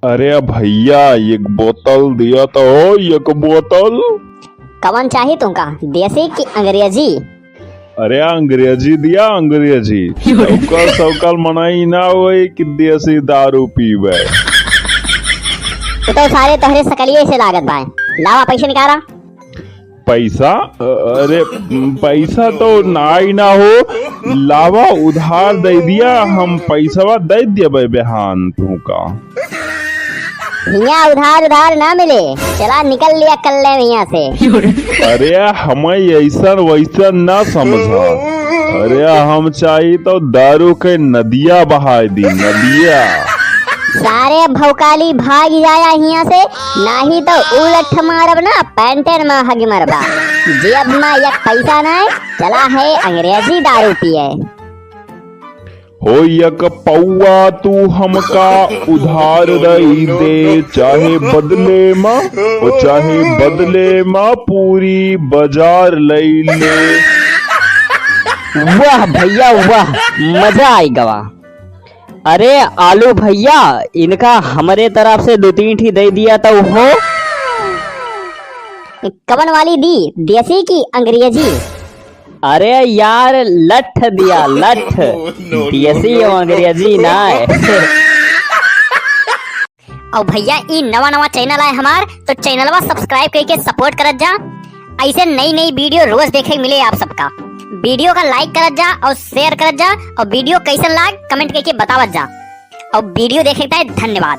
अरे भैया एक बोतल दिया तो एक बोतल। कवन चाहिए तुमका, देसी की अंग्रेजी? अरे अंग्रेजी दिया अंग्रेजी। सौकल सौकल मनाई ना होई कि देसी दारू पीवे। तो सारे तोहरे सकलिये से लागत भाई। लावा पैसे निकाला। पैसा? अरे पैसा तो ना हो, लावा उधार दे दिया, हम पैसा दे दिया बेहान तू का। यहाँ उधार ना मिले, चला निकल लिया कल ले यहाँ से। अरे हमें ऐसा वैसा ना समझा। अरे हम चाहिए तो दारू के नदिया बहा दी, नदिया। सारे भौकाली भाग जाया यहाँ से, नहीं तो उलट मारब ना पैंटेन में हग मरबा। जेब में एक पैसा नहीं, चला है अंग्रेजी दारू पिए। हो एक पौआ तू हमका उधार दई दे, चाहे बदले माँ पूरी बाजार लई ले। वाह भैया वाह, मजा आई गवा। अरे आलू भैया, इनका हमारे तरफ से 2-3 ठी दे दिया तो हो। कवन वाली दी, देसी की अंग्रेजी? अरे यार लठ दिया, लठ। देसी अंग्रेजी ना है। और भैया ई नवा चैनल है हमार, तो चैनलवा सब्सक्राइब करके सपोर्ट करत जा। ऐसे नई वीडियो रोज देखे मिले आप सबका। वीडियो का लाइक करत जा और शेयर करत जा, और वीडियो कैसन लाग कमेंट करके बतावत जा। और वीडियो देखे धन्यवाद।